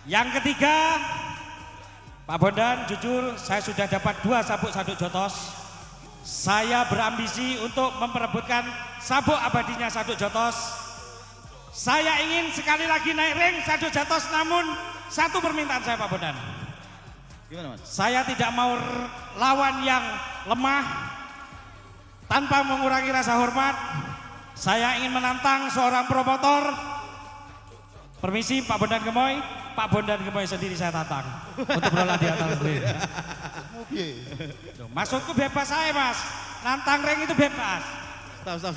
Yang ketiga, Pak Bondan, jujur saya sudah dapat 2 sabuk Saduk Jotos. Saya berambisi untuk memperebutkan sabuk abadinya Saduk Jotos. Saya ingin sekali lagi naik ring Saduk Jotos, namun satu permintaan saya Pak Bondan. Gimana Mas? Saya tidak mau lawan yang lemah tanpa mengurangi rasa hormat. Saya ingin menantang seorang promotor. Permisi Pak Bondan Gemoy. Pak Bondan Gemoy sendiri saya tantang untuk berolahraga di atas ring. Masukku bebas saya Mas. Nantang ring itu bebas. Stop. No.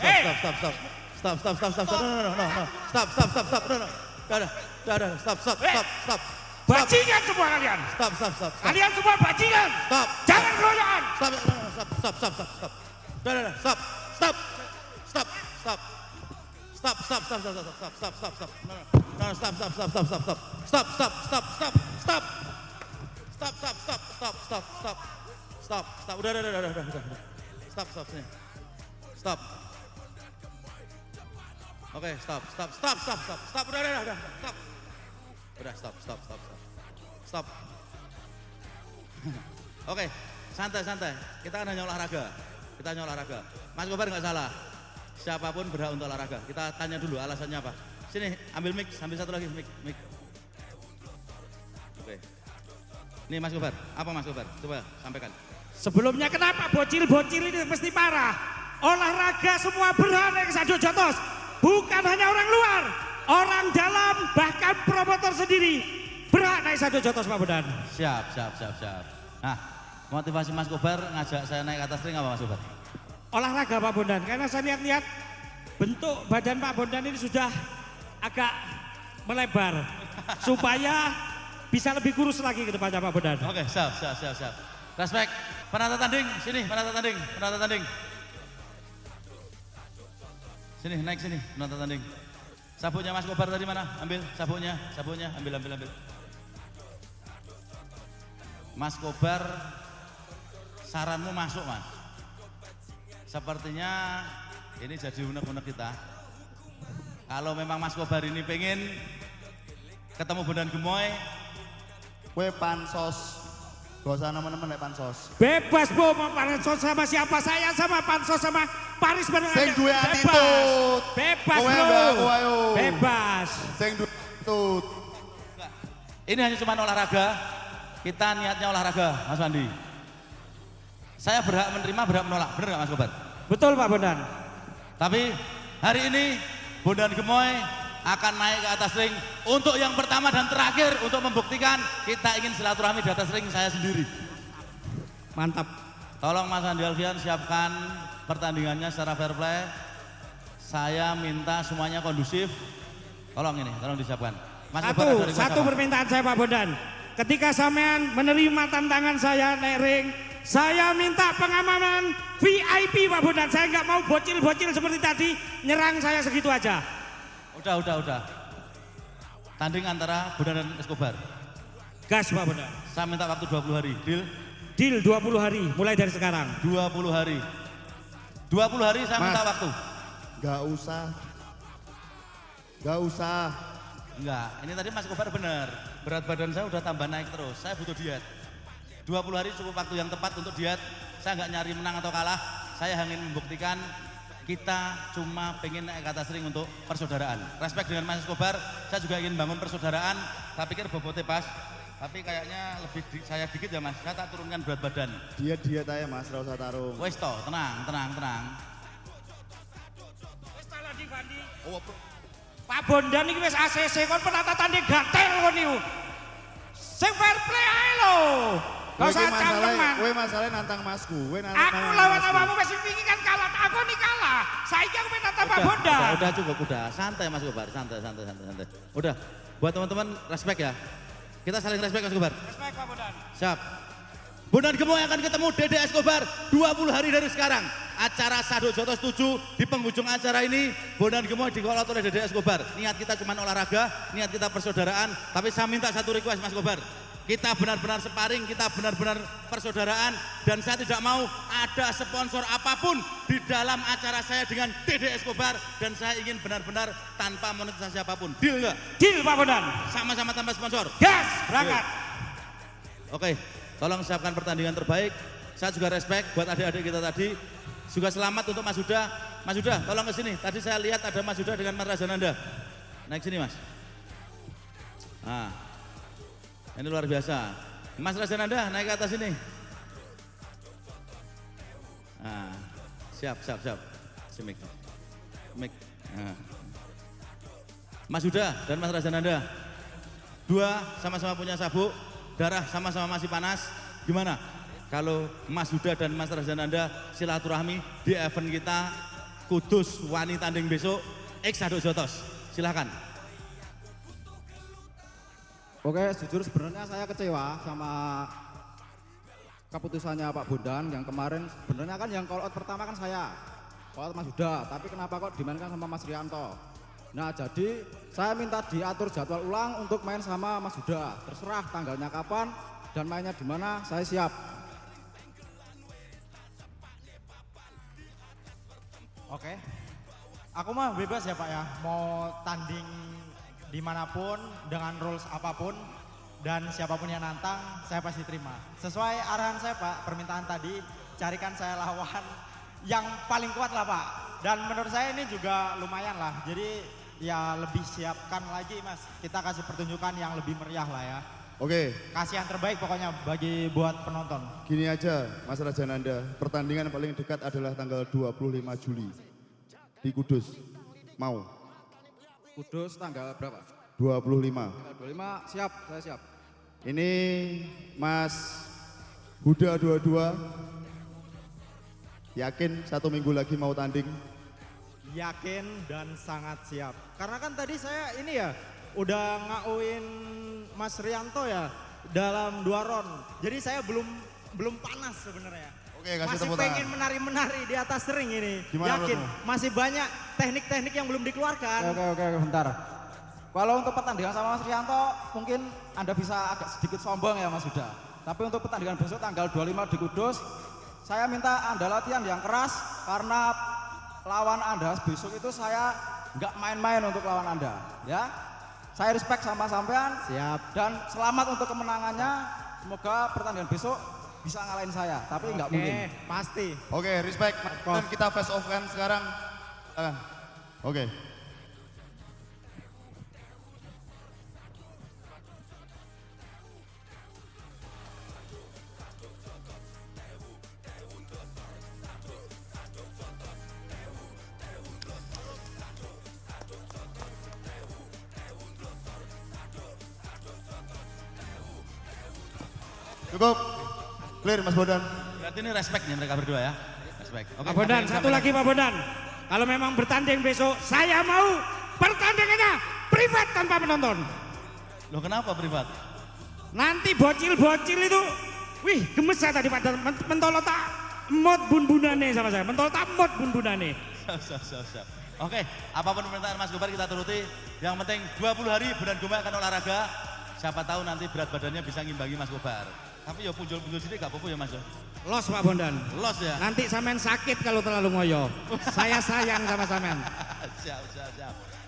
Stop. Bajingan semua kalian. Stop. Kalian semua bajingan. Stop. Jangan keroyokan. Stop. Oke, santai. Kita kan hanya olahraga. Mas Kobar nggak salah. Siapapun berhak untuk olahraga. Kita tanya dulu alasannya apa. Sini, ambil mic, ambil satu lagi mic. Oke. Nih Mas Kobar, apa Mas Kobar? Coba sampaikan. Sebelumnya kenapa bocil-bocil ini mesti parah? Olahraga semua berhak naik Saduk Jotos. Bukan hanya orang luar, orang dalam bahkan promotor sendiri berhak naik Saduk Jotos Pak Bondan. Siap. Nah, motivasi Mas Kobar ngajak saya naik ke atas ring apa Mas Kobar? Olahraga Pak Bondan, karena saya lihat bentuk badan Pak Bondan ini sudah agak melebar supaya bisa lebih kurus lagi ke depannya Pak Bondan. Oke, siap. Respect. Penata tanding, sini penata tanding. Sini, naik sini, penata tanding. Sabuknya Mas Kobar tadi mana? Ambil sabuknya, ambil. Mas Kobar, saranmu masuk Mas. Sepertinya ini jadi unek-unek kita. Kalau memang Mas Kobar ini pengen ketemu Bondan Gemoy, Kue pansos, gak usah nama-nama pansos. Bebas Bu, mau pansos sama siapa, saya sama pansos sama Paris bener. Sing duwe attitude. Bebas Kowe Bro. mbak aku ayo. Bebas. Sing duwe attitude. ini hanya cuma olahraga. Kita niatnya olahraga, Mas Wandi. Saya berhak menerima, berhak menolak, bener gak Mas Kobar? Betul Pak Bondan. Tapi hari ini Bondan Gemoy akan naik ke atas ring untuk yang pertama dan terakhir untuk membuktikan kita ingin silaturahmi di atas ring saya sendiri. Mantap. Tolong Mas Andi Alfian siapkan pertandingannya secara fair play. Saya minta semuanya kondusif. Tolong disiapkan. Mas Kobar ada request Satu apa? permintaan saya Pak Bondan. Ketika sampean menerima tantangan saya naik ring, saya minta pengamanan VIP Pak Bondan. Saya nggak mau bocil-bocil seperti tadi nyerang saya segitu aja. Udah. Tanding antara Bondan dan Escobar. Gas Pak Bondan. Saya minta waktu 20 hari. Deal? Deal 20 hari mulai dari sekarang. 20 hari. 20 hari saya Mas. minta waktu. Gak usah. Enggak, ini tadi Mas Kobar benar. Berat badan saya udah tambah naik terus. Saya butuh diet. 20 hari cukup waktu yang tepat untuk diet. Saya nggak nyari menang atau kalah. Saya ingin membuktikan kita cuma pengen naik ke atas ring untuk persaudaraan. Respect dengan Mas Kobar. Saya juga ingin bangun persaudaraan. Saya pikir bobotnya pas. Tapi kayaknya lebih saya dikit ya Mas. Saya tak turunkan berat badan. Diet aja Mas, gak usah tarung. Wes toh, tenang. Oh, bro. Pak Bondan ini wis ACC kon penata tanding gatel kon niku. Sing fair play ae lho. Gak usah cangkeman. Kue masalah nantang masku. Aku lawan awakmu wis wingi kan kalah, aku nih kalah. Saiki aku minta Pak Bondan. Udah cukup, udah. Santai Mas Kobar, santai. Udah, buat teman-teman respect ya. Kita saling respect Mas Kobar. Respect Pak Bondan. Siap. Bondan Gemoy akan ketemu Dede Escobar 20 hari dari sekarang. Acara Saduk Jotos 7 di penghujung acara ini Bondan Gemoy dikolot oleh Dede Escobar. Niat kita cuma olahraga, niat kita persaudaraan, tapi saya minta satu request Mas Kobar. Kita benar-benar sparring, kita benar-benar persaudaraan dan saya tidak mau ada sponsor apapun di dalam acara saya dengan Dede Escobar dan saya ingin benar-benar tanpa monetisasi apapun. Deal nggak? Deal Pak Bondan. Sama-sama tanpa sponsor. Gas, berangkat. Oke, tolong siapkan pertandingan terbaik. Saya juga respect buat adik-adik kita tadi. Juga selamat untuk Mas Huda. Mas Huda, tolong ke sini. Tadi saya lihat ada Mas Huda dengan Mas Razananda. Naik sini Mas. Nah, ini luar biasa. Mas Razananda naik ke atas ini. Nah, siap. Simik. Nah. Mas Huda dan Mas Razananda. Dua sama-sama punya sabuk, darah sama-sama masih panas. Gimana? Kalau Mas Huda dan Mas Razananda silaturahmi di event kita Kudus Wani Tanding besok X Saduk Jotos. Silahkan. Oke, jujur sebenarnya saya kecewa sama keputusannya Pak Bondan yang kemarin. Sebenarnya kan yang call out pertama kan saya, call out Mas Huda, tapi kenapa kok dimainkan sama Mas Rianto? Nah, jadi saya minta diatur jadwal ulang untuk main sama Mas Huda. Terserah tanggalnya kapan dan mainnya di mana, saya siap. Oke, aku mah bebas ya Pak ya, mau tanding dimanapun, dengan rules apapun, dan siapapun yang nantang, saya pasti terima. Sesuai arahan saya Pak, permintaan tadi, carikan saya lawan yang paling kuat lah Pak. Dan menurut saya ini juga lumayan lah, jadi ya lebih siapkan lagi Mas. Kita kasih pertunjukan yang lebih meriah lah ya. Oke, Kasih yang terbaik pokoknya bagi buat penonton. gini aja Mas Rajananda. Pertandingan paling dekat adalah tanggal 25 Juli di Kudus. Mau? Kudus tanggal berapa? 25. Tanggal 25, siap, saya siap. Ini Mas Huda 22. Yakin 1 minggu lagi mau tanding? Yakin dan sangat siap. Karena kan tadi saya ini ya udah ngauin Mas Rianto ya dalam 2 round. Jadi saya belum panas sebenarnya. Oke, kasih Masih tepuk pengen tangan. menari-menari di atas ring ini. Gimana, Yakin menurutmu? masih banyak teknik-teknik yang belum dikeluarkan. Oke, bentar. Kalau untuk pertandingan sama Mas Rianto, mungkin Anda bisa agak sedikit sombong ya Mas Huda. Tapi untuk pertandingan besok tanggal 25 di Kudus, saya minta Anda latihan yang keras karena lawan Anda besok itu saya nggak main-main untuk lawan Anda. Ya, saya respect sama sampean. Siap. Dan selamat untuk kemenangannya. Semoga pertandingan besok bisa ngalahin saya, tapi nggak mungkin. Pasti. Oke, respect. Dan kita face off kan sekarang. Oke. Cukup. Clear Mas Bondan. Berarti ini respect nih mereka berdua ya. Respect. Oke, Pak Bondan, sampai- satu lagi Pak Bondan. Kalau memang bertanding besok, saya mau pertandingannya privat tanpa penonton. Loh kenapa privat? Nanti bocil-bocil itu, wih gemes saya tadi pada mentolota mod bun-bunane sama saya, mentolota mod bun-bunane. Siap. Oke, apapun permintaan Mas Gobar kita turuti. Yang penting 20 hari Bondan Guma akan olahraga. Siapa tahu nanti berat badannya bisa ngimbangi Mas Gobar. Tapi ya punjul-punjul sini gak apa-apa ya Mas. Los Pak Bondan. Los ya. Nanti samen sakit kalau terlalu ngoyo. Saya sayang sama samen. Siap.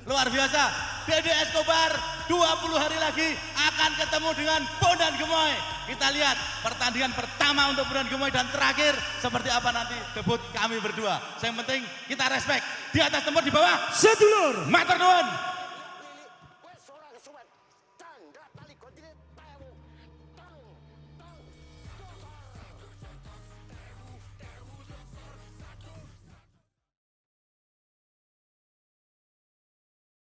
Luar biasa. Dede Escobar 20 hari lagi akan ketemu dengan Bondan Gemoy. Kita lihat pertandingan pertama untuk Bondan Gemoy dan terakhir seperti apa nanti debut kami berdua. Yang penting kita respect. Di atas tempat di bawah. Sedulur. Matur nuwun.